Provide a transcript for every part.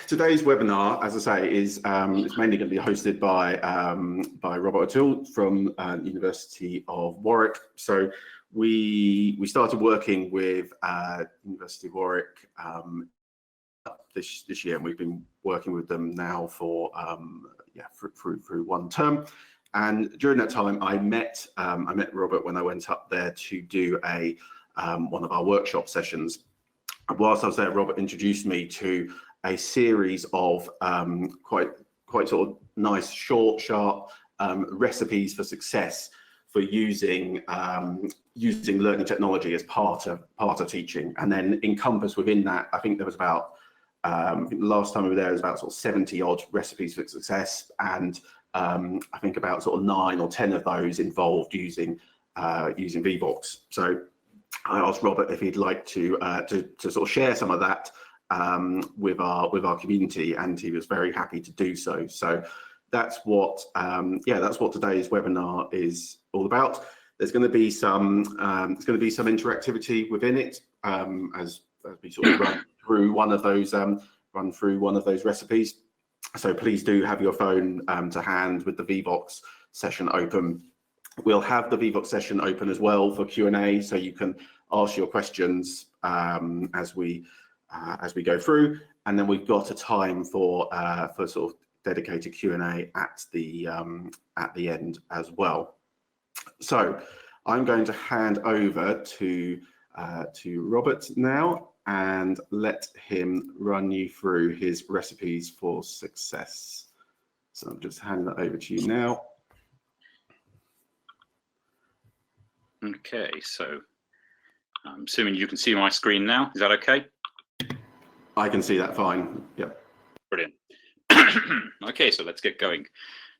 Today's webinar, as I say, is it's mainly going to be hosted by Robert O'Toole from University of Warwick. So we started working with University of Warwick this year, and we've been working with them now for through one term. And during that time, I met Robert when I went up there to do one of our workshop sessions. Whilst I was there, Robert introduced me to a series of quite sort of nice, short, sharp recipes for success for using learning technology as part of teaching. And then encompassed within that, I think there was about I think the last time we were there was about sort of 70 odd recipes for success, and I think about sort of 9 or 10 of those involved using Vevox. So I asked Robert if he'd like to sort of share some of that with our community, and he was very happy to do so. So that's what today's webinar is all about. There's going to be some interactivity within it as we sort of run through one of those recipes. So please do have your phone to hand with the Vevox session open. We'll have the Vevox session open as well for Q&A, so you can ask your questions as we go through, and then we've got a time for sort of dedicated Q&A at the end as well. So I'm going to hand over to Robert now and let him run you through his recipes for success. So I'm just handing that over to you now. Okay, so I'm assuming you can see my screen now. Is that okay? I can see that fine. Yep. Brilliant. Okay, so let's get going.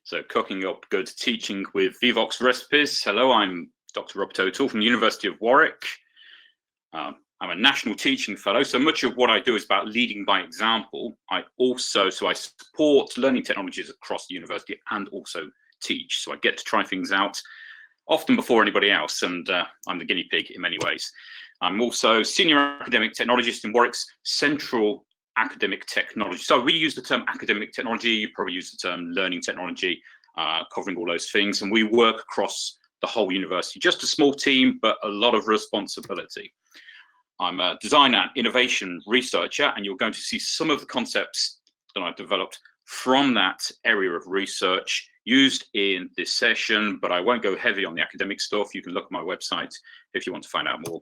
So cooking up good teaching with Vevox recipes. Hello, I'm Dr. Robert O'Toole from the University of Warwick. I'm a national teaching fellow, so much of what I do is about leading by example. I support learning technologies across the university and also teach. So I get to try things out often before anybody else, and I'm the guinea pig in many ways. I'm also senior academic technologist in Warwick's Central Academic Technology. So we use the term academic technology, you probably use the term learning technology, covering all those things, and we work across the whole university. Just a small team, but a lot of responsibility. I'm a design and innovation researcher, and you're going to see some of the concepts that I've developed from that area of research used in this session, but I won't go heavy on the academic stuff. You can look at my website if you want to find out more.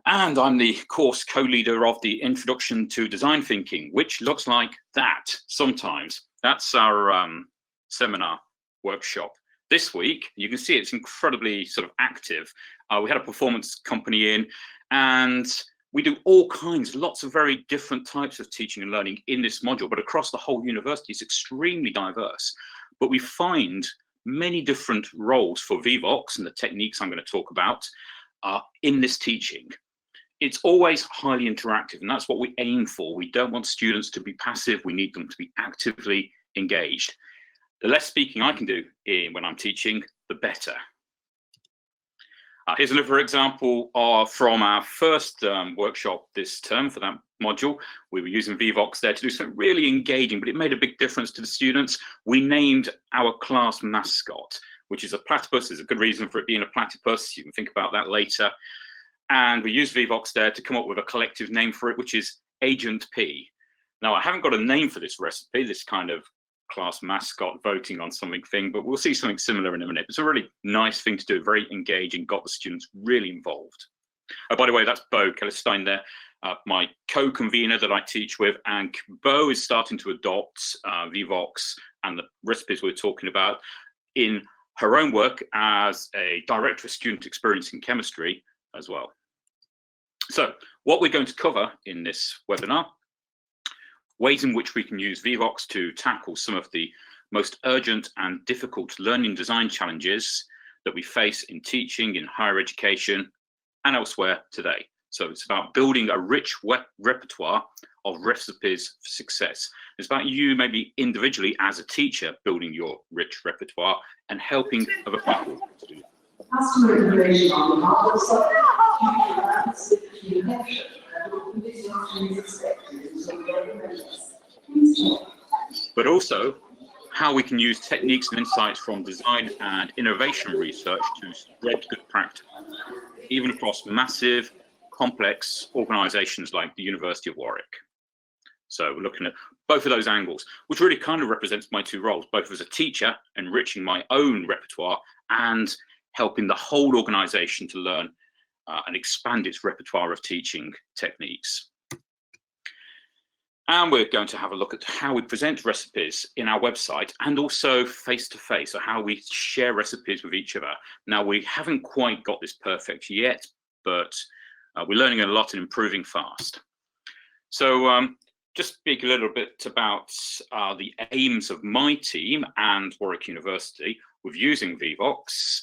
And I'm the course co-leader of the Introduction to Design Thinking, which looks like that sometimes. That's our seminar workshop. This week, you can see it's incredibly sort of active. We had a performance company in, and we do all kinds, lots of very different types of teaching and learning in this module, but across the whole university, it's extremely diverse. But we find many different roles for Vevox and the techniques I'm going to talk about in this teaching. It's always highly interactive, and that's what we aim for. We don't want students to be passive. We need them to be actively engaged. The less speaking I can do when I'm teaching, the better. Here's another example from our first workshop this term for that module. We were using Vevox there to do something really engaging, but it made a big difference to the students. We named our class mascot, which is a platypus. There's a good reason for it being a platypus. You can think about that later. And we used Vevox there to come up with a collective name for it, which is Agent P. Now, I haven't got a name for this recipe, this kind of class mascot voting on something thing, but we'll see something similar in a minute. It's a really nice thing to do, very engaging, got the students really involved. Oh, by the way, that's Bo Kellerstein there, my co-convener that I teach with, and Bo is starting to adopt Vevox and the recipes we're talking about in her own work as a director of student experience in chemistry as well. So what we're going to cover in this webinar: ways in which we can use Vevox to tackle some of the most urgent and difficult learning design challenges that we face in teaching, in higher education, and elsewhere today. So it's about building a rich repertoire of recipes for success. It's about you maybe individually as a teacher building your rich repertoire and helping other people to do that. Customer information on the model side, connection, but also how we can use techniques and insights from design and innovation research to spread good practice, even across massive, complex organizations like the University of Warwick. So we're looking at both of those angles, which really kind of represents my two roles, both as a teacher, enriching my own repertoire, and helping the whole organization to learn and expand its repertoire of teaching techniques. And we're going to have a look at how we present recipes in our website and also face-to-face, so how we share recipes with each other. Now, we haven't quite got this perfect yet, but we're learning a lot and improving fast. So just speak a little bit about the aims of my team and Warwick University with using Vevox.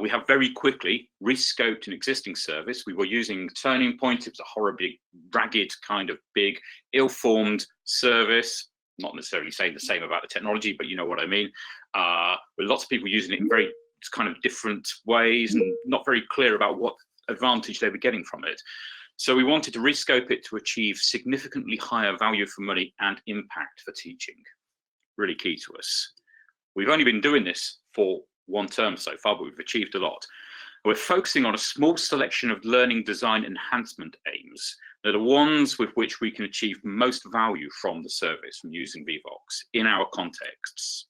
We have very quickly rescoped an existing service. We were using Turning Point. It was a horribly ragged, kind of big, ill-formed service. Not necessarily saying the same about the technology, but you know what I mean. With lots of people using it in very kind of different ways and not very clear about what advantage they were getting from it. So we wanted to rescope it to achieve significantly higher value for money and impact for teaching. Really key to us. We've only been doing this for one term so far, but we've achieved a lot. We're focusing on a small selection of learning design enhancement aims that are ones with which we can achieve most value from the service from using Vevox in our contexts.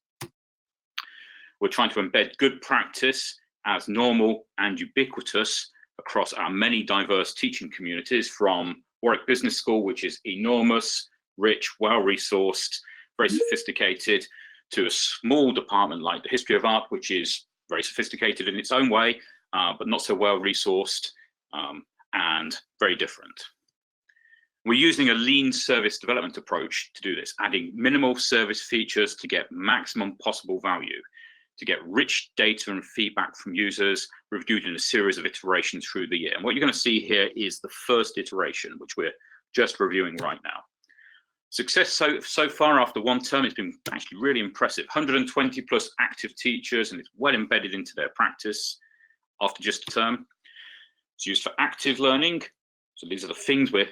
We're trying to embed good practice as normal and ubiquitous across our many diverse teaching communities, from Warwick Business School, which is enormous, rich, well-resourced, very sophisticated, to a small department like the History of Art, which is very sophisticated in its own way, but not so well-resourced and very different. We're using a lean service development approach to do this, adding minimal service features to get maximum possible value, to get rich data and feedback from users reviewed in a series of iterations through the year. And what you're going to see here is the first iteration, which we're just reviewing right now. Success so far after one term has been actually really impressive. 120 plus active teachers, and it's well embedded into their practice after just a term. It's used for active learning. So these are the things we're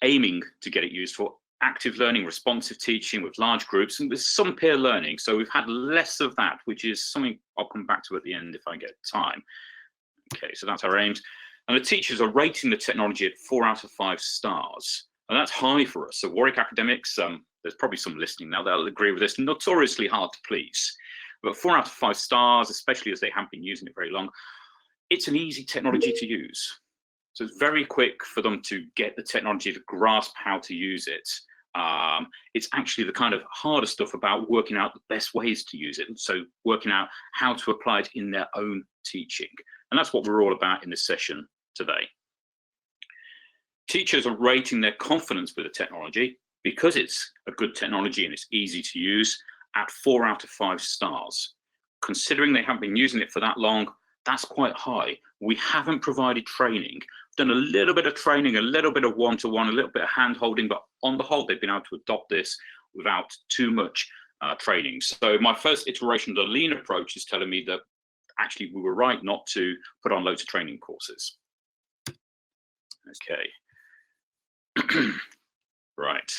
aiming to get it used for: active learning, responsive teaching with large groups, and with some peer learning. So we've had less of that, which is something I'll come back to at the end if I get time. Okay, so that's our aims. And the teachers are rating the technology at 4 out of 5 stars. And that's high for us. So Warwick academics, there's probably some listening now that'll agree with this, notoriously hard to please. But 4 out of 5 stars, especially as they haven't been using it very long, it's an easy technology to use. So it's very quick for them to get the technology, to grasp how to use it. It's actually the kind of harder stuff about working out the best ways to use it. So working out how to apply it in their own teaching. And that's what we're all about in this session today. Teachers are rating their confidence with the technology, because it's a good technology and it's easy to use, at 4 out of 5 stars. Considering they haven't been using it for that long, that's quite high. We haven't provided training. We've done a little bit of training, a little bit of one-to-one, a little bit of hand-holding, but on the whole, they've been able to adopt this without too much training. So my first iteration of the lean approach is telling me that actually we were right not to put on loads of training courses. Okay. Right.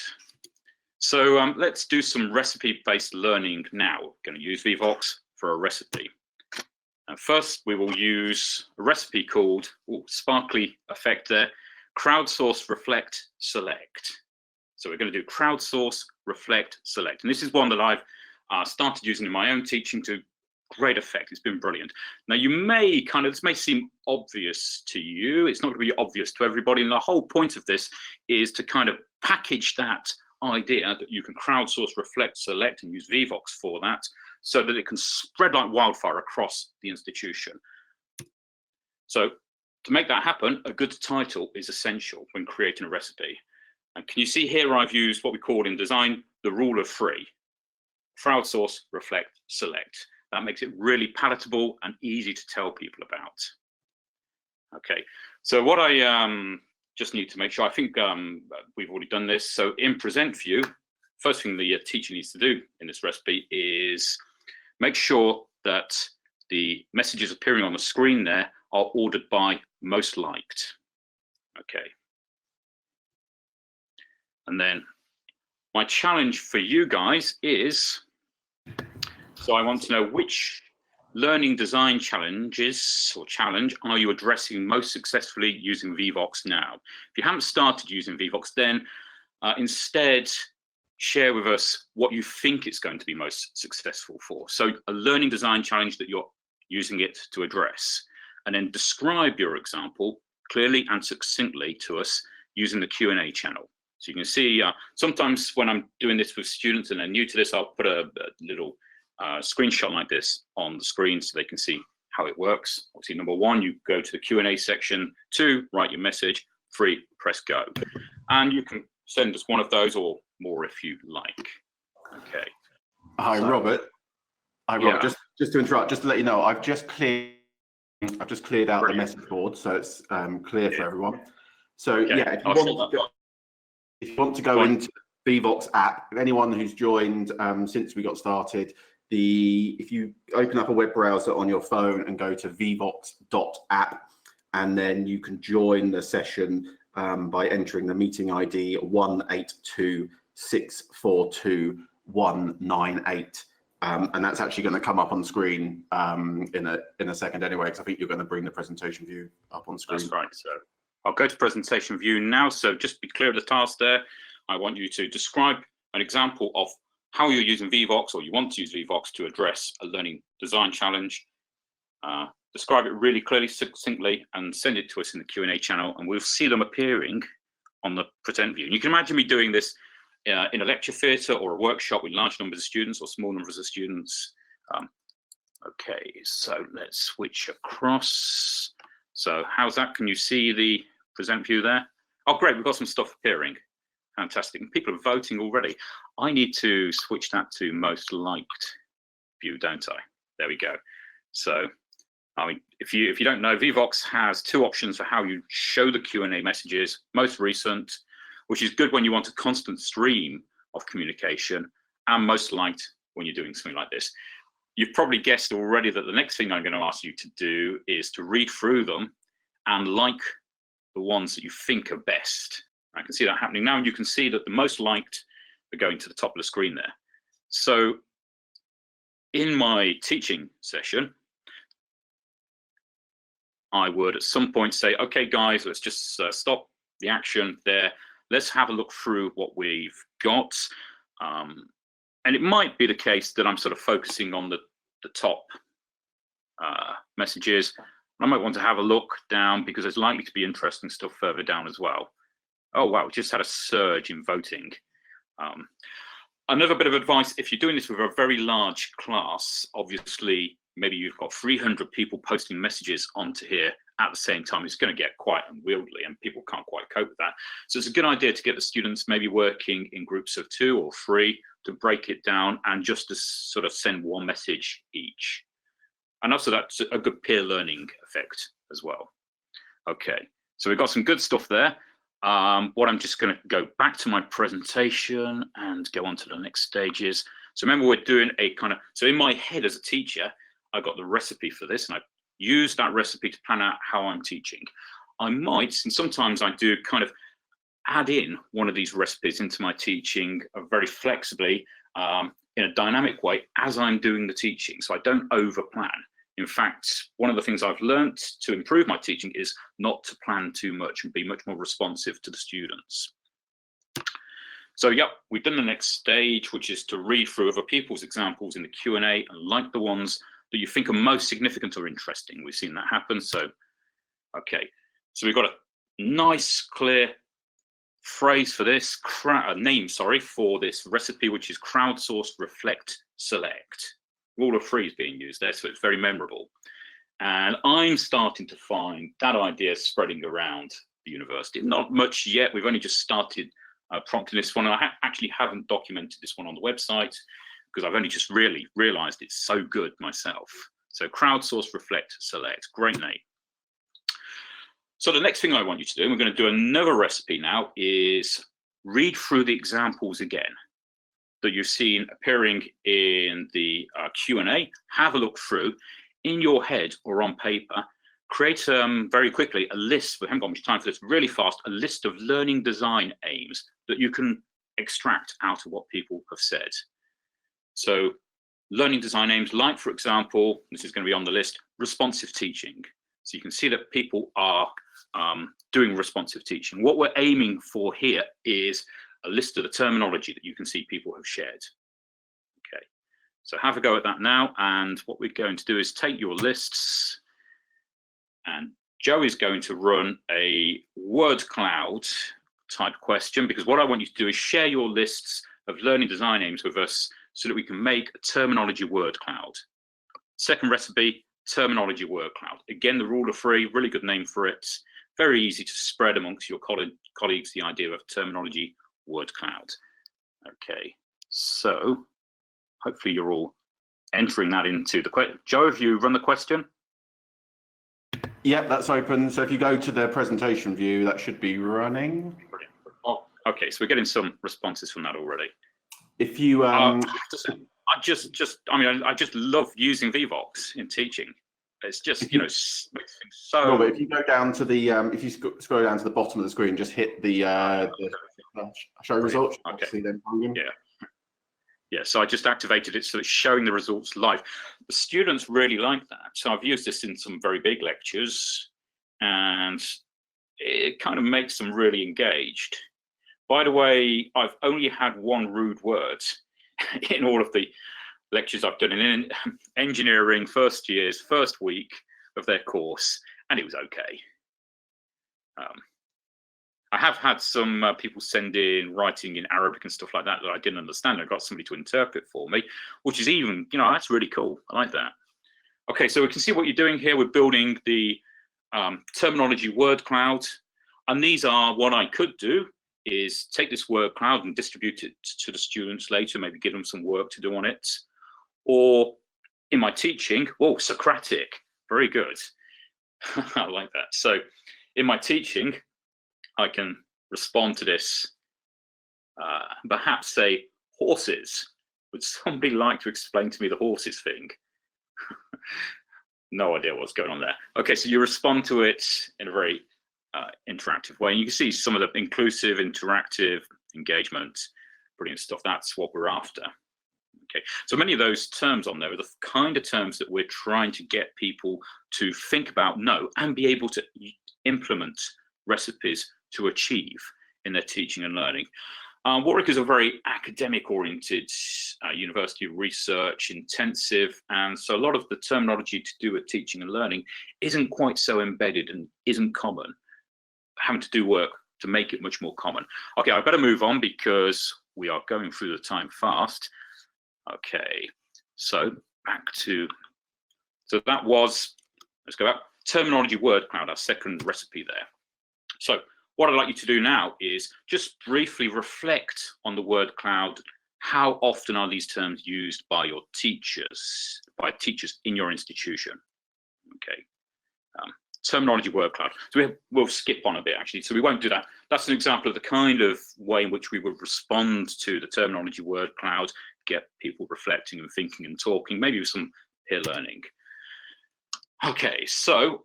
So let's do some recipe-based learning now. We're going to use Vevox for a recipe. And first, we will use a recipe called, sparkly effect there, crowdsource, reflect, select. So we're going to do crowdsource, reflect, select. And this is one that I've started using in my own teaching to great effect. It's been brilliant. Now, you may this may seem obvious to you. It's not going to be obvious to everybody. And the whole point of this is to kind of package that idea that you can crowdsource, reflect, select, and use Vevox for that, so that it can spread like wildfire across the institution. So to make that happen, a good title is essential when creating a recipe. And can you see here I've used what we call in design the rule of 3. Crowdsource, reflect, select. That makes it really palatable and easy to tell people about. Okay, so what I just need to make sure, I think we've already done this. So in present view, first thing the teacher needs to do in this recipe is make sure that the messages appearing on the screen there are ordered by most liked. Okay. And then my challenge for you guys is, so I want to know which learning design challenge are you addressing most successfully using Vevox now? If you haven't started using Vevox, then instead share with us what you think it's going to be most successful for. So a learning design challenge that you're using it to address, and then describe your example clearly and succinctly to us using the Q&A channel. So you can see sometimes when I'm doing this with students and they're new to this, I'll put a little screenshot like this on the screen so they can see how it works. Obviously, number one, you go to the Q&A section. 2, write your message. 3, press go. And you can send us one of those or more if you like. Okay. Hi, so, Robert. Hi, Robert. Yeah. Just to interrupt, just to let you know, I've just cleared out the message board, so it's clear for everyone. So okay. Yeah, if you want to go into the Vevox app, anyone who's joined since we got started, if you open up a web browser on your phone and go to vevox.app, and then you can join the session by entering the meeting ID 182642198. And that's actually going to come up on screen in a second anyway, because I think you're going to bring the presentation view up on screen. That's right. So I'll go to presentation view now. So just be clear of the task there. I want you to describe an example of how you're using Vevox, or you want to use Vevox to address a learning design challenge. Describe it really clearly, succinctly, and send it to us in the Q&A channel, and we'll see them appearing on the present view. And you can imagine me doing this in a lecture theatre or a workshop with large numbers of students or small numbers of students. Okay, so let's switch across. So how's that? Can you see the present view there? Oh, great, we've got some stuff appearing. Fantastic. And people are voting already. I need to switch that to most liked view, don't I? There we go. So, I mean, if you don't know, Vevox has 2 options for how you show the Q&A messages. Most recent, which is good when you want a constant stream of communication, and most liked when you're doing something like this. You've probably guessed already that the next thing I'm going to ask you to do is to read through them and like the ones that you think are best. I can see that happening now, and you can see that the most liked are going to the top of the screen there. So in my teaching session, I would at some point say, okay, guys, let's just stop the action there. Let's have a look through what we've got. And it might be the case that I'm sort of focusing on the top messages. I might want to have a look down because there's likely to be interesting stuff further down as well. Oh, wow, we just had a surge in voting. Another bit of advice, if you're doing this with a very large class, obviously, maybe you've got 300 people posting messages onto here at the same time, it's going to get quite unwieldy and people can't quite cope with that. So it's a good idea to get the students maybe working in groups of 2 or 3 to break it down and just to sort of send one message each. And also that's a good peer learning effect as well. Okay, so we've got some good stuff there. What I'm just going to go back to my presentation and go on to the next stages. So remember, we're doing a kind of, so in my head as a teacher, I got the recipe for this and I use that recipe to plan out how I'm teaching. I might, and sometimes I do, kind of add in one of these recipes into my teaching very flexibly in a dynamic way as I'm doing the teaching. So I don't over plan. In fact, one of the things I've learned to improve my teaching is not to plan too much and be much more responsive to the students. So, yep, we've done the next stage, which is to read through other people's examples in the Q&A and like the ones that you think are most significant or interesting. We've seen that happen. So, okay, so we've got a nice, clear phrase for this, name for this recipe, which is crowdsourced, reflect, select. Rule of 3 is being used there, so it's very memorable. And I'm starting to find that idea spreading around the university. Not much yet. We've only just started prompting this one. I actually haven't documented this one on the website because I've only just really realized it's so good myself. So crowdsource, reflect, select. Great name. So the next thing I want you to do, and we're going to do another recipe now, is read through the examples again that you've seen appearing in the Q&A. Have a look through in your head or on paper. Create very quickly a list, we haven't got much time for this, really fast, a list of learning design aims that you can extract out of what people have said. So learning design aims, like, for example, this is going to be on the list, responsive teaching. So you can see that people are doing responsive teaching. What we're aiming for here is a list of the terminology that you can see people have shared. Okay, so have a go at that now. And what we're going to do is take your lists, and Joe is going to run a word cloud type question, because what I want you to do is share your lists of learning design aims with us so that we can make a terminology word cloud. Second recipe, terminology word cloud. Again, the rule of three, really good name for it. Very easy to spread amongst your colleagues the idea of terminology word cloud. Okay, so hopefully you're all entering that into the question. Joe, have you run the question? Yep, that's open. So if you go to the presentation view, that should be running. Brilliant. Oh, okay, so we're getting some responses from that already. If you, I just love using Vevox in teaching. It's just, you know, makes things so. Robert, if you go down to the, if you scroll down to the bottom of the screen, just hit the show results. Okay. Then Yeah, so I just activated it so it's showing the results live. The students really like that. So I've used this in some very big lectures, and it kind of makes them really engaged. By the way, I've only had one rude word in all of the lectures I've done in engineering first year's first week of their course, and it was okay. I have had some people send in writing in Arabic and stuff like that that I didn't understand. I got somebody to interpret for me, which is even, you know, that's really cool. I like that. Okay, so we can see what you're doing here. We're building the terminology word cloud, and these are what I could do is take this word cloud and distribute it to the students later, maybe give them some work to do on it. Or in my teaching, oh, Socratic, very good. I like that. So in my teaching, I can respond to this, perhaps say horses. Would somebody like to explain to me the horses thing? No idea what's going on there. Okay, so you respond to it in a very interactive way. And you can see some of the inclusive, interactive engagement, brilliant stuff. That's what we're after. Okay, so many of those terms on there are the kind of terms that we're trying to get people to think about, know, and be able to implement recipes to achieve in their teaching and learning. Warwick is a very academic-oriented university, research intensive, and so a lot of the terminology to do with teaching and learning isn't quite so embedded and isn't common. Having to do work to make it much more common. Okay, I better move on because we are going through the time fast. Okay, so back to, so that was, let's go back, terminology word cloud, our second recipe there. So what I'd like you to do now is just briefly reflect on the word cloud. How often are these terms used by your teachers, in your institution? Okay, terminology word cloud. So we'll skip on a bit actually, so we won't do that. That's an example of the kind of way in which we would respond to the terminology word cloud, get people reflecting and thinking and talking, maybe with some peer learning. Okay, so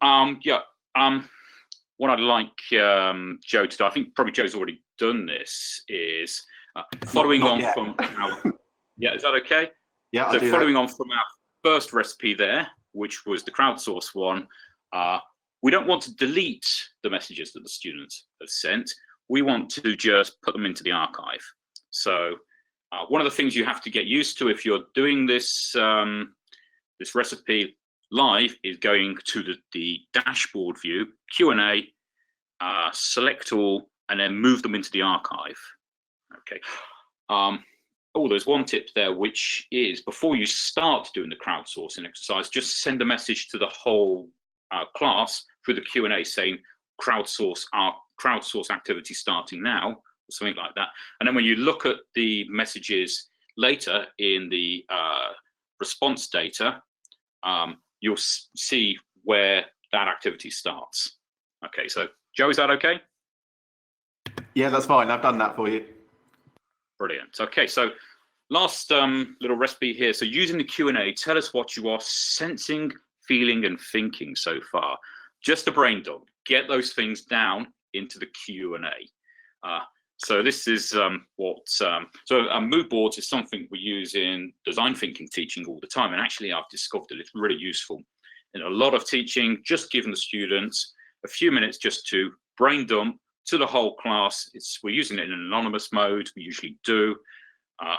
what I'd like Joe to do, I think probably Joe's already done this, is following on from our, yeah, is that okay? Yeah, so following on from our first recipe there, which was the crowdsource one, we don't want to delete the messages that the students have sent. We want to just put them into the archive. So one of the things you have to get used to if you're doing this, this recipe live is going to the dashboard view, Q&A, select all, and then move them into the archive. Okay. Oh, there's one tip there, which is before you start doing the crowdsourcing exercise, just send a message to the whole class through the Q&A saying crowdsource activity starting now, or something like that. And then when you look at the messages later in the response data, you'll see where that activity starts. Okay, so Joe, is that okay? Yeah, that's fine. I've done that for you. Brilliant. Okay, so last little recipe here. So using the Q&A, tell us what you are sensing, feeling, and thinking so far. Just a brain dump. Get those things down into the Q&A. So this is so mood boards is something we use in design thinking teaching all the time. And actually, I've discovered that it's really useful in a lot of teaching, just giving the students a few minutes just to brain dump to the whole class. We're using it in an anonymous mode, we usually do.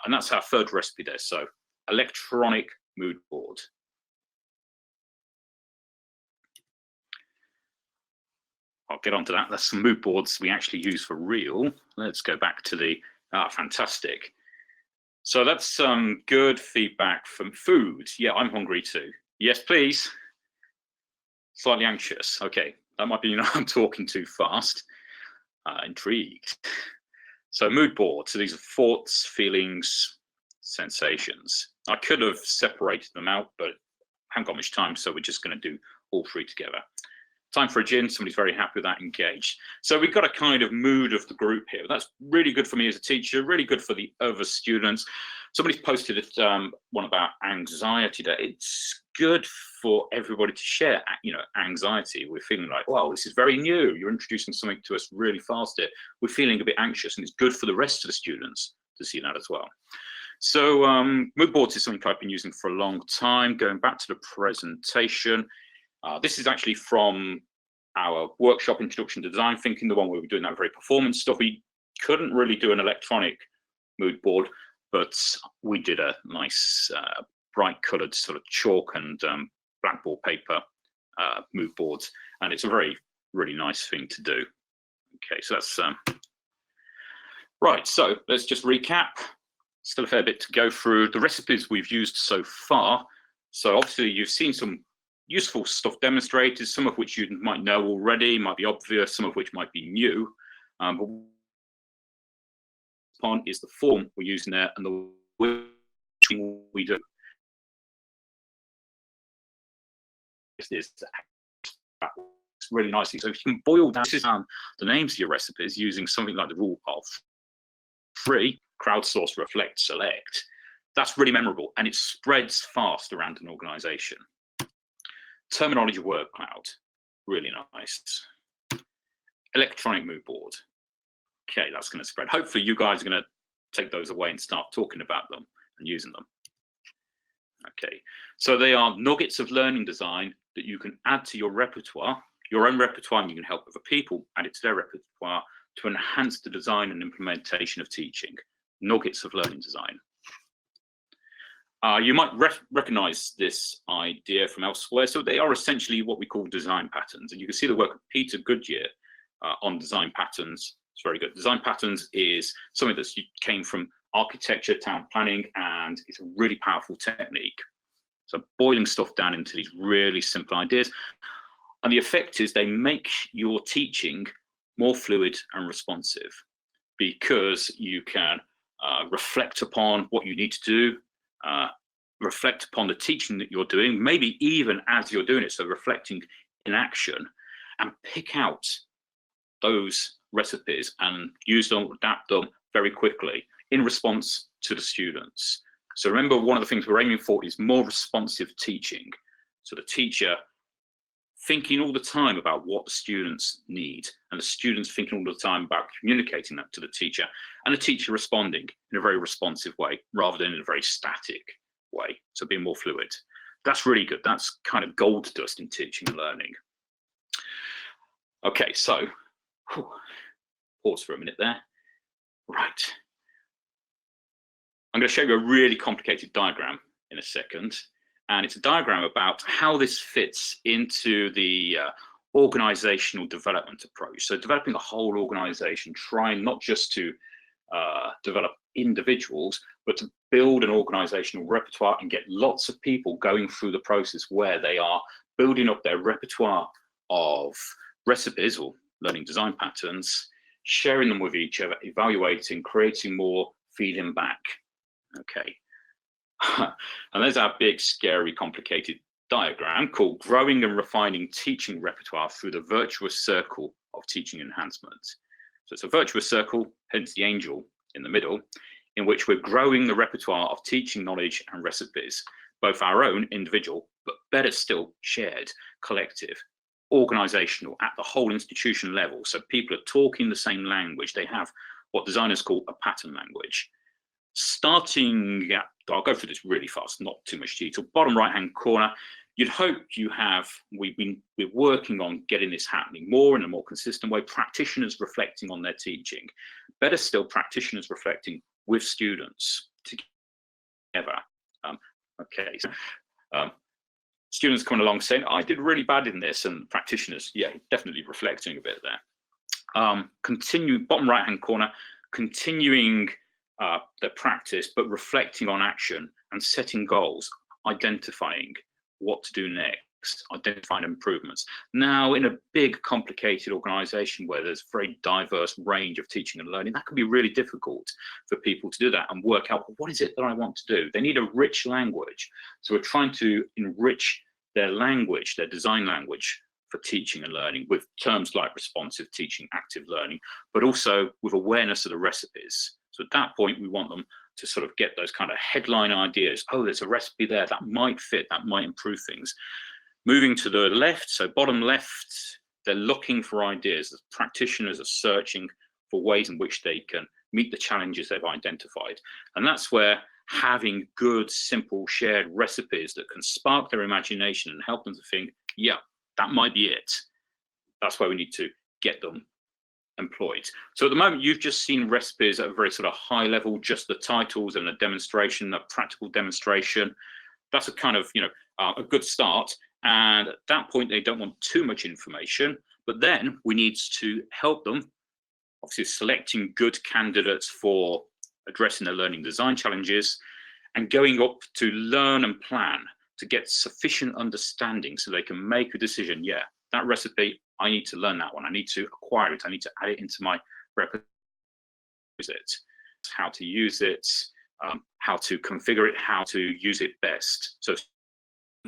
And that's our third recipe there. So electronic mood board. I'll get onto that. That's some mood boards we actually use for real. Let's go back to the, fantastic. So that's some good feedback from food. Yeah, I'm hungry too. Yes, please. Slightly anxious. Okay, that might be, I'm talking too fast. Intrigued. So mood board. So these are thoughts, feelings, sensations. I could have separated them out, but I haven't got much time, so we're just going to do all three together. Time for a gin. Somebody's very happy with that, engaged. So we've got a kind of mood of the group here. That's really good for me as a teacher, really good for the other students. Somebody's posted one about anxiety there. It's good for everybody to share, anxiety. We're feeling like, wow, this is very new. You're introducing something to us really fast here. We're feeling a bit anxious, and it's good for the rest of the students to see that as well. So mood boards is something I've been using for a long time. Going back to the presentation, this is actually from our workshop, Introduction to Design Thinking, the one where we were doing that very performance stuff. We couldn't really do an electronic mood board, but we did a nice bright coloured sort of chalk and blackboard paper mood boards, and it's a really nice thing to do. Okay, so that's right. So let's just recap. Still a fair bit to go through. The recipes we've used so far. So obviously you've seen some useful stuff demonstrated, some of which you might know already, might be obvious, some of which might be new. But on is the form we're using there and the way we do. It's really nicely. So if you can boil down the names of your recipes using something like the rule of 3, crowdsource, reflect, select, that's really memorable, and it spreads fast around an organization. Terminology word cloud, really nice. Electronic mood board. Okay, that's going to spread. Hopefully you guys are going to take those away and start talking about them and using them. Okay, so they are nuggets of learning design that you can add to your repertoire, your own repertoire, and you can help other people add it to their repertoire to enhance the design and implementation of teaching. Nuggets of learning design. You might recognize this idea from elsewhere. So they are essentially what we call design patterns. And you can see the work of Peter Goodyear on design patterns. It's very good. Design patterns is something that came from architecture, town planning, and it's a really powerful technique. So boiling stuff down into these really simple ideas. And the effect is they make your teaching more fluid and responsive because you can reflect upon what you need to do, reflect upon the teaching that you're doing, maybe even as you're doing it, so reflecting in action, and pick out those recipes and use them, adapt them very quickly in response to the students. So remember, one of the things we're aiming for is more responsive teaching. So the teacher thinking all the time about what the students need, and the students thinking all the time about communicating that to the teacher, and the teacher responding in a very responsive way rather than in a very static way. So being more fluid. That's really good. That's kind of gold dust in teaching and learning. Okay, so pause for a minute there. Right. I'm going to show you a really complicated diagram in a second. And it's a diagram about how this fits into the organizational development approach. So developing a whole organization, trying not just to develop individuals, but to build an organizational repertoire and get lots of people going through the process where they are building up their repertoire of recipes or learning design patterns, sharing them with each other, evaluating, creating more, feeding back. Okay. And there's our big, scary, complicated diagram called Growing and Refining Teaching Repertoire Through the Virtuous Circle of Teaching Enhancements. So it's a virtuous circle, hence the angel in the middle, in which we're growing the repertoire of teaching knowledge and recipes, both our own individual, but better still, shared, collective, organizational, at the whole institution level. So people are talking the same language. They have what designers call a pattern language. Starting at, I'll go through this really fast, not too much detail. Bottom right-hand corner, you'd hope you have, we're working on getting this happening more in a more consistent way, practitioners reflecting on their teaching. Better still, practitioners reflecting with students together. Students coming along saying, I did really bad in this, and practitioners, yeah, definitely reflecting a bit there. Continue, bottom right-hand corner, continuing the practice, but reflecting on action and setting goals, identifying what to do next, identifying improvements. Now, in a big, complicated organization where there's a very diverse range of teaching and learning, that can be really difficult for people to do that and work out, what is it that I want to do? They need a rich language. So we're trying to enrich their language, their design language for teaching and learning with terms like responsive teaching, active learning, but also with awareness of the recipes. So at that point, we want them to sort of get those kind of headline ideas. Oh, there's a recipe there that might fit, that might improve things. Moving to the left, so bottom left, they're looking for ideas. The practitioners are searching for ways in which they can meet the challenges they've identified. And that's where having good, simple, shared recipes that can spark their imagination and help them to think, yeah, that might be it. That's where we need to get them employed. So at the moment, you've just seen recipes at a very sort of high level, just the titles and a demonstration, a practical demonstration. That's a kind of, a good start. And at that point, they don't want too much information, but then we need to help them, obviously selecting good candidates for addressing their learning design challenges and going up to learn and plan to get sufficient understanding so they can make a decision. Yeah, that recipe, I need to learn that one. I need to acquire it. I need to add it into my repertoire. How to use it, how to configure it, how to use it best. So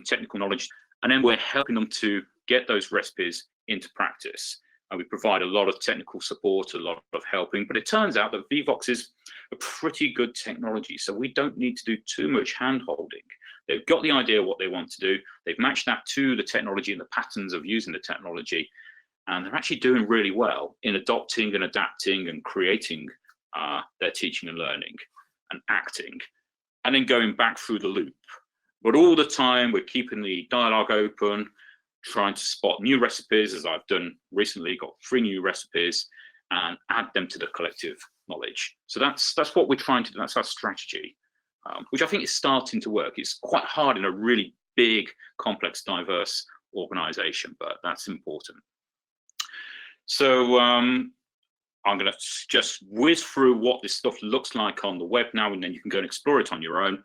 technical knowledge. And then we're helping them to get those recipes into practice. And we provide a lot of technical support, a lot of helping. But it turns out that Vevox is a pretty good technology. So we don't need to do too much hand-holding. They've got the idea of what they want to do. They've matched that to the technology and the patterns of using the technology. And they're actually doing really well in adopting and adapting and creating their teaching and learning and acting, and then going back through the loop. But all the time, we're keeping the dialogue open, trying to spot new recipes, as I've done recently, got 3 new recipes, and add them to the collective knowledge. So that's what we're trying to do. That's our strategy, which I think is starting to work. It's quite hard in a really big, complex, diverse organization, but that's important. So I'm going to just whiz through what this stuff looks like on the web now, and then you can go and explore it on your own.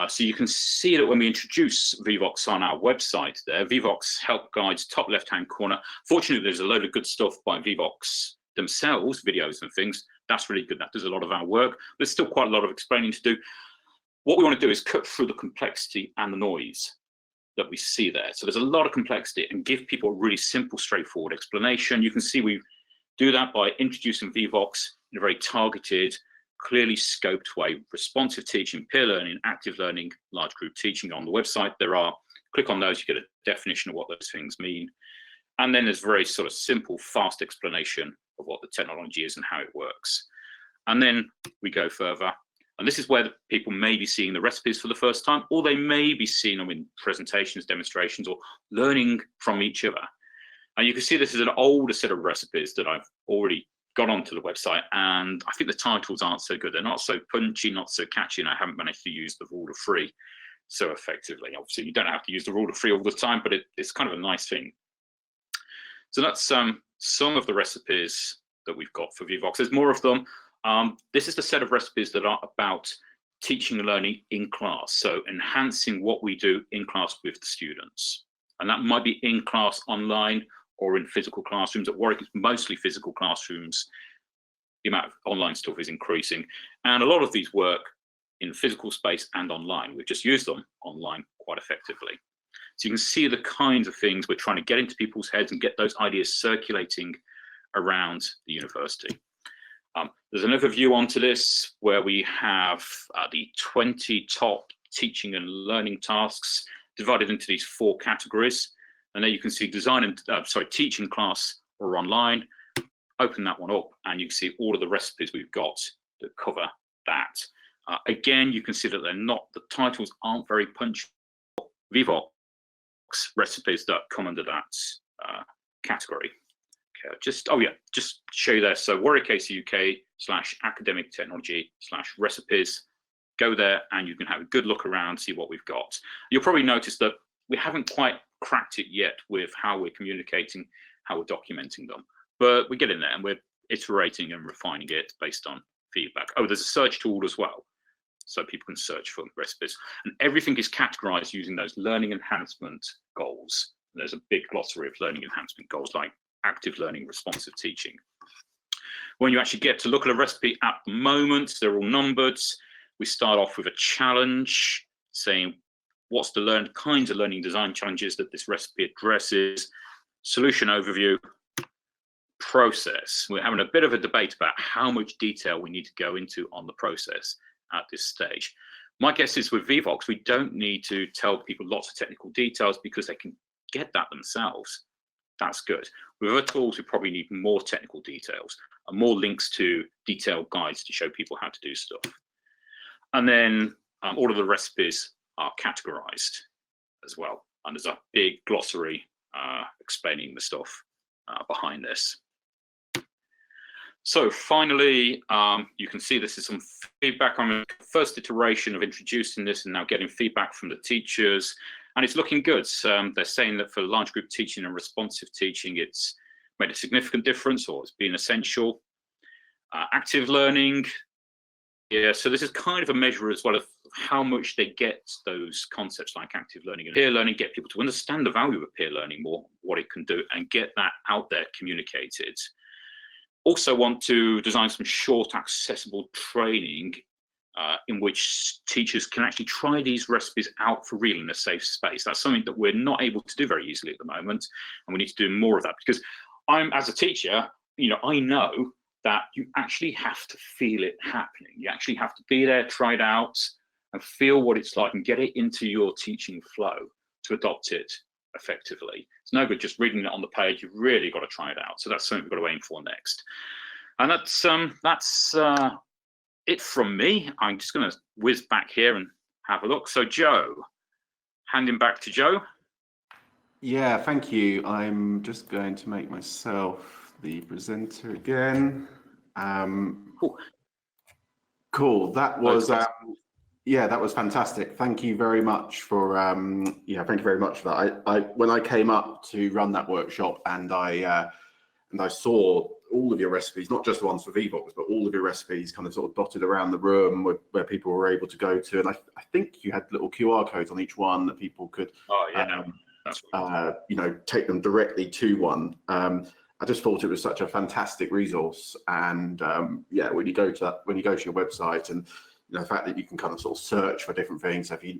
So you can see that when we introduce Vevox on our website there, Vevox Help Guides, top left-hand corner. Fortunately, there's a load of good stuff by Vevox themselves, videos and things. That's really good. That does a lot of our work. There's still quite a lot of explaining to do. What we want to do is cut through the complexity and the noise that we see there. So there's a lot of complexity and give people a really simple, straightforward explanation. You can see we do that by introducing Vevox in a very targeted, clearly scoped way: responsive teaching, peer learning, active learning, large group teaching. On the website, click on those, you get a definition of what those things mean. And then there's very sort of simple, fast explanation of what the technology is and how it works. And then we go further. And this is where the people may be seeing the recipes for the first time, or they may be seeing them in presentations, demonstrations, or learning from each other. And you can see this is an older set of recipes that I've already got onto the website, and I think the titles aren't so good. They're not so punchy, not so catchy, and I haven't managed to use the rule of 3 so effectively. Obviously, you don't have to use the rule of 3 all the time, but it's kind of a nice thing. So that's some of the recipes that we've got for Vevox. There's more of them. This is the set of recipes that are about teaching and learning in class, so enhancing what we do in class with the students. And that might be in class, online, or in physical classrooms. At Warwick, it's mostly physical classrooms. The amount of online stuff is increasing. And a lot of these work in physical space and online. We've just used them online quite effectively. So you can see the kinds of things we're trying to get into people's heads and get those ideas circulating around the university. There's another view onto this where we have the 20 top teaching and learning tasks divided into these 4 categories. And there you can see design and teach in class or online, open that one up, and you can see all of the recipes we've got that cover that. Again, you can see that the titles aren't very punchy. Vevox recipes that come under that category. Okay, just show you there. So Warwick AC UK/academic technology/recipes. Go there and you can have a good look around, see what we've got. You'll probably notice that we haven't quite cracked it yet with how we're communicating, how we're documenting them, but we get in there and we're iterating and refining it based on feedback. Oh, there's a search tool as well, so people can search for recipes, and everything is categorized using those learning enhancement goals. There's a big glossary of learning enhancement goals like active learning, responsive teaching. When you actually get to look at a recipe at the moment, they're all numbered. We start off with a challenge saying what's the kinds of learning design challenges that this recipe addresses, solution overview, process. We're having a bit of a debate about how much detail we need to go into on the process at this stage. My guess is with Vevox, we don't need to tell people lots of technical details because they can get that themselves. That's good. With other tools, we probably need more technical details and more links to detailed guides to show people how to do stuff. And then all of the recipes are categorized as well. And there's a big glossary explaining the stuff behind this. So finally, you can see this is some feedback on the first iteration of introducing this and now getting feedback from the teachers. And it's looking good. They're saying that for large group teaching and responsive teaching, it's made a significant difference or it's been essential. Active learning. Yeah, so this is kind of a measure as well of how much they get those concepts like active learning and peer learning, get people to understand the value of peer learning more, what it can do, and get that out there communicated. Also want to design some short, accessible training in which teachers can actually try these recipes out for real in a safe space. That's something that we're not able to do very easily at the moment, and we need to do more of that because as a teacher, I know that you actually have to feel it happening. You actually have to be there, try it out, and feel what it's like and get it into your teaching flow to adopt it effectively. It's no good just reading it on the page. You've really got to try it out. So that's something we've got to aim for next. And that's it from me. I'm just going to whiz back here and have a look. So Joe, handing back to Joe. Yeah, thank you. I'm just going to make myself the presenter again. Cool. That was yeah, that was fantastic. Thank you very much for thank you very much for that. When I came up to run that workshop and I saw all of your recipes, not just the ones for Vevox, but all of your recipes kind of sort of dotted around the room where people were able to go to, and I think you had little QR codes on each one that people could take them directly to one. I just thought it was such a fantastic resource, and when you go to your website, and the fact that you can kind of sort of search for different things. If you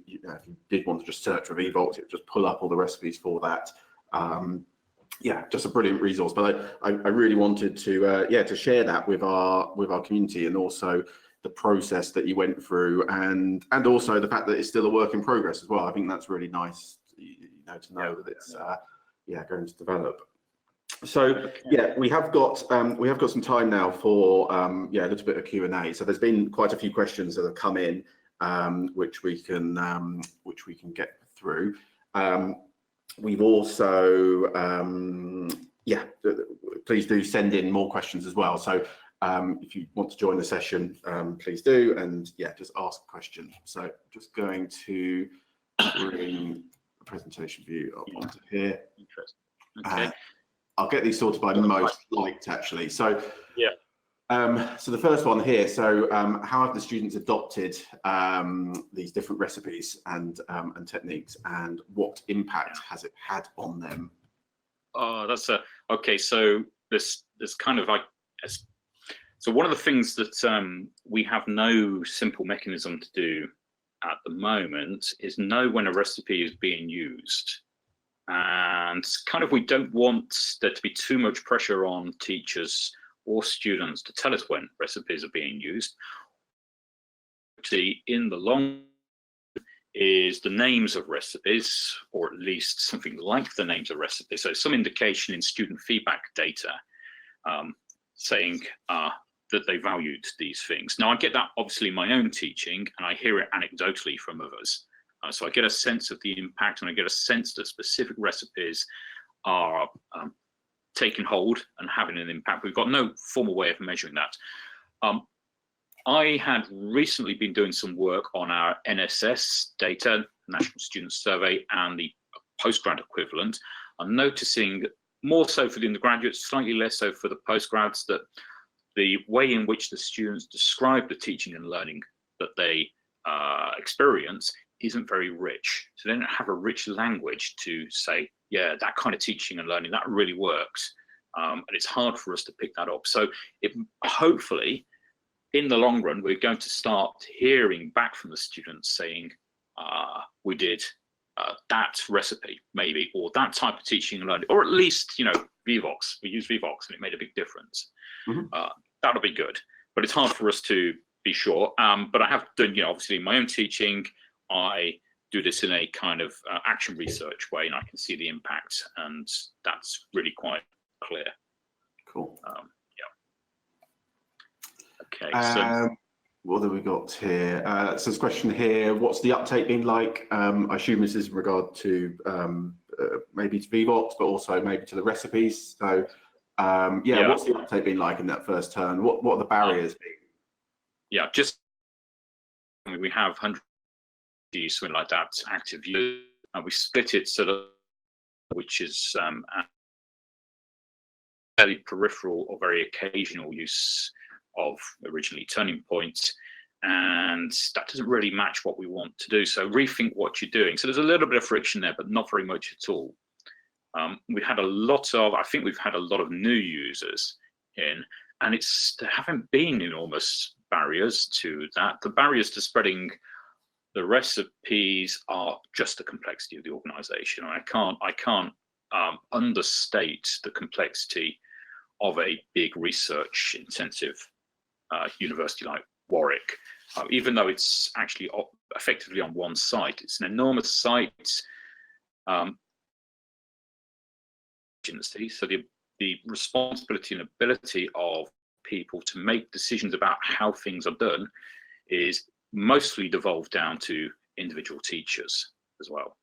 did want to just search for Vevox, it would just pull up all the recipes for that. Just a brilliant resource. But I really wanted to share that with our community, and also the process that you went through, and also the fact that it's still a work in progress as well. I think that's really nice, to know that it's going to develop. So we have got some time now for a little bit of Q&A. So there's been quite a few questions that have come in, which we can get through. We've also please do send in more questions as well. So if you want to join the session, please do, and just ask a question. So just going to bring the presentation view up onto here. Interesting. Okay. I'll get these sorted by most liked, actually. So so the first one here. So how have the students adopted these different recipes and techniques, and what impact has it had on them? Oh, that's okay. So this kind of so one of the things that we have no simple mechanism to do at the moment is know when a recipe is being used. And kind of we don't want there to be too much pressure on teachers or students to tell us when recipes are being used. Actually, in the long is the names of recipes, or at least something like the names of recipes. So some indication in student feedback data. saying that they valued these things. Now, I get that obviously in my own teaching, and I hear it anecdotally from others. So I get a sense of the impact, and I get a sense that specific recipes are taking hold and having an impact. We've got no formal way of measuring that. I had recently been doing some work on our NSS data, National Student Survey, and the postgrad equivalent. I'm noticing more so for the undergraduates, slightly less so for the postgrads, that the way in which the students describe the teaching and learning that they experience isn't very rich. So they don't have a rich language to say, yeah, that kind of teaching and learning, that really works. And it's hard for us to pick that up. So hopefully, in the long run, we're going to start hearing back from the students saying, we did that recipe, maybe, or that type of teaching and learning, or at least, Vevox. We use Vevox and it made a big difference. That'll be good, but it's hard for us to be sure. But I have done, obviously in my own teaching, I do this in a kind of action research way, and I can see the impact, and that's really quite clear. Cool. Okay. So what have we got here? So there's a question here. What's the uptake been like? I assume this is in regard to maybe to Vevox, but also maybe to the recipes. So what's the uptake been like in that first term? What are the barriers been? Yeah, we have 100 something like that active users, and we split it so that which is fairly peripheral or very occasional use of originally Turning Point, and that doesn't really match what we want to do. So rethink what you're doing. So there's a little bit of friction there, but not very much at all. We've had I think we've had a lot of new users in, and there haven't been enormous barriers to that. The barriers to spreading the recipes are just the complexity of the organization. I can't understate the complexity of a big research intensive university like Warwick, even though it's actually effectively on one site. It's an enormous site. So the responsibility and ability of people to make decisions about how things are done is mostly devolved down to individual teachers as well.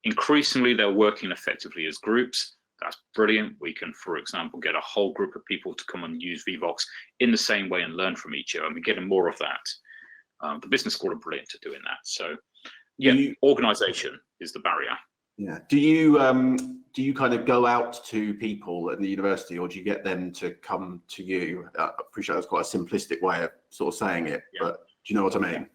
Increasingly, they're working effectively as groups. That's brilliant. We can, for example, get a whole group of people to come and use Vevox in the same way and learn from each other, and we're getting more of that. The business school are brilliant at doing that. So, organisation is the barrier. Yeah. Do you kind of go out to people at the university, or do you get them to come to you? I appreciate that's quite a simplistic way of sort of saying it, but do you know what I mean?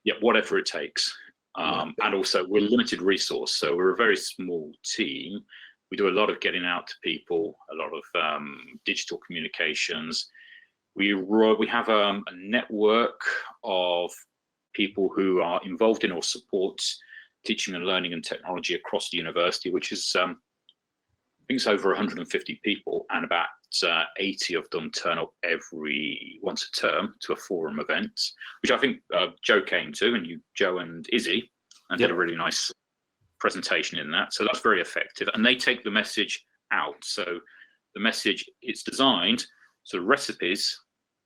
Yeah, whatever it takes. And also, we're limited resource, so we're a very small team. We do a lot of getting out to people, a lot of digital communications. We have a network of people who are involved in or support teaching and learning and technology across the university, which is, I think it's over 150 people, and about 80 of them turn up once a term to a forum event, which I think Joe came to, and Joe and Izzy, and did a really nice presentation in that. So that's very effective, and they take the message out. So the message, it's designed, so the recipes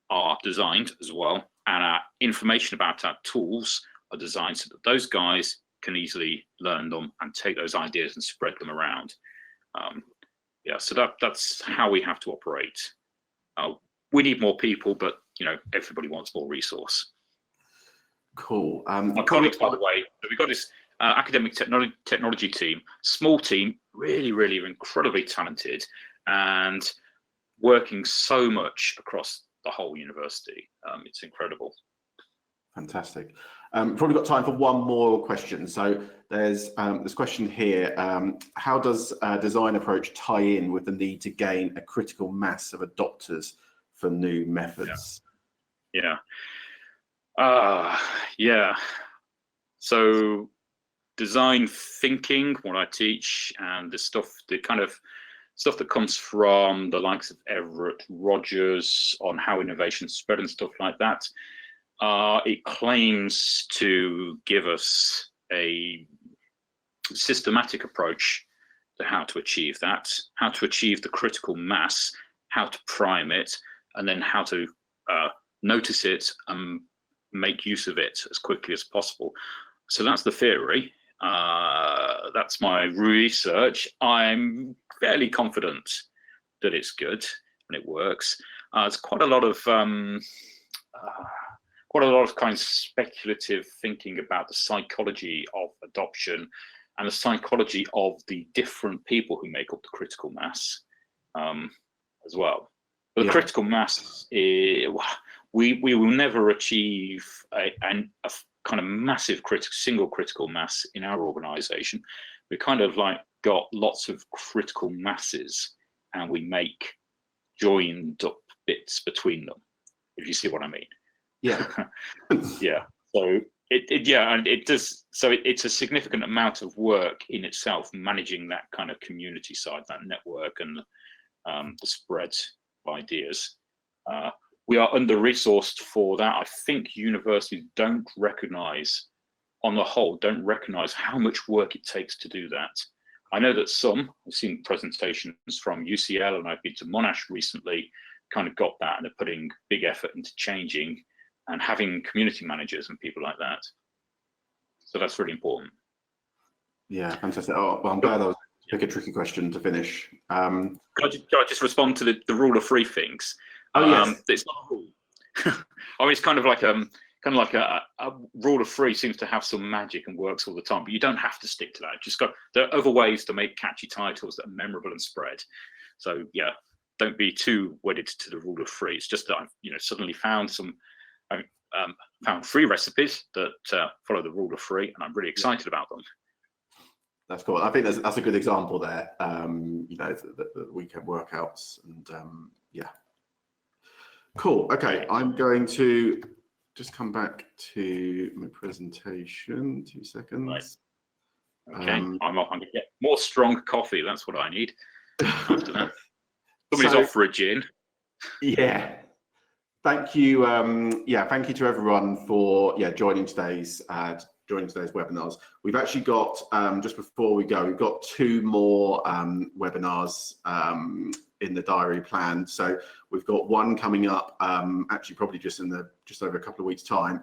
are designed as well, and our information about our tools are designed so that those guys can easily learn them and take those ideas and spread them around. So that's how we have to operate. We need more people, but everybody wants more resource. Cool. My colleagues, by the way, we've got this academic technology team, small team, really incredibly talented, and working so much across the whole university. It's incredible. Fantastic. Probably got time for one more question. So there's this question here. How does a design approach tie in with the need to gain a critical mass of adopters for new methods? So design thinking, what I teach, and the kind of stuff that comes from the likes of Everett Rogers on how innovation spread and stuff like that. It claims to give us a systematic approach to how to achieve that, how to achieve the critical mass, how to prime it, and then how to notice it and make use of it as quickly as possible. So that's the theory. That's my research. I'm fairly confident that it's good and it works. There's quite a lot of kind of speculative thinking about the psychology of adoption and the psychology of the different people who make up the critical mass as well. But the critical mass, we will never achieve a kind of massive single critical mass in our organization. We kind of like got lots of critical masses and we make joined up bits between them, if you see what I mean. Yeah. Yeah. So it does. So it's a significant amount of work in itself, managing that kind of community side, that network, and the spread of ideas. We are under-resourced for that. I think universities don't recognise, on the whole, how much work it takes to do that. I know that I've seen presentations from UCL, and I've been to Monash recently, kind of got that, and are putting big effort into changing and having community managers and people like that. So that's really important. Yeah, fantastic. Oh, well, I'm glad I was pick a tricky question to finish. Can I just respond to the rule of three things? Oh, yes. It's not a rule. I mean, it's kind of like a rule of three seems to have some magic and works all the time, but you don't have to stick to that. There are other ways to make catchy titles that are memorable and spread. So yeah, don't be too wedded to the rule of three. It's just that I've suddenly found found 3 recipes that follow the rule of 3, and I'm really excited about them. That's cool. I think that's a good example there. The weekend workouts, and yeah, cool. Okay, I'm going to just come back to my presentation. 2 seconds. Right. Okay, I'm going to get more strong coffee. That's what I need. After that, somebody's off for a gin. Yeah. Thank you. Thank you to everyone for joining today's webinars. We've actually got just before we go, we've got 2 more webinars in the diary planned. So we've got one coming up, actually probably just over a couple of weeks' time,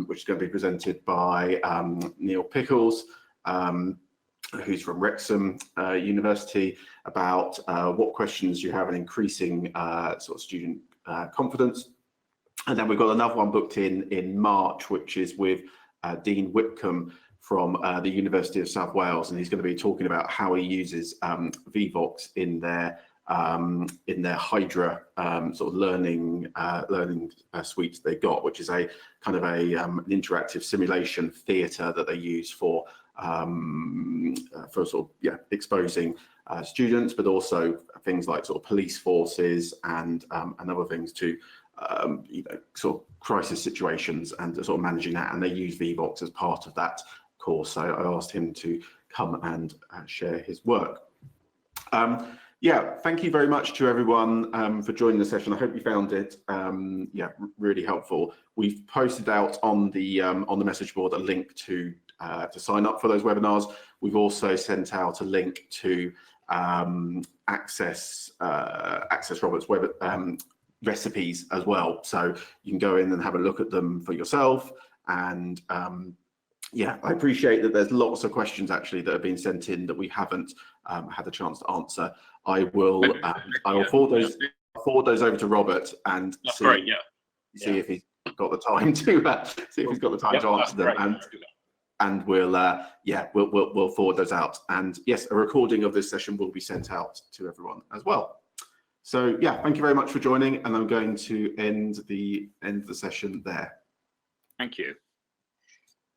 which is going to be presented by Neil Pickles, who's from Wrexham University, about what questions you have in increasing sort of student confidence. And then we've got another one booked in March, which is with Dean Whitcomb from the University of South Wales, and he's going to be talking about how he uses Vevox in their Hydra sort of learning suite they got, which is a kind of an interactive simulation theatre that they use for sort of exposing students, but also things like sort of police forces and other things to sort of crisis situations and sort of managing that. And they use Vevox as part of that course. So I asked him to come and share his work. Thank you very much to everyone for joining the session. I hope you found it really helpful. We've posted out on the message board a link to sign up for those webinars. We've also sent out a link to access Robert's web recipes as well, so you can go in and have a look at them for yourself. And I appreciate that there's lots of questions actually that have been sent in that we haven't had a chance to answer. I will forward those over to Robert and see if he's got the time to answer them. And we'll forward those out. And yes, a recording of this session will be sent out to everyone as well. So thank you very much for joining, and I'm going to end the session there. Thank you.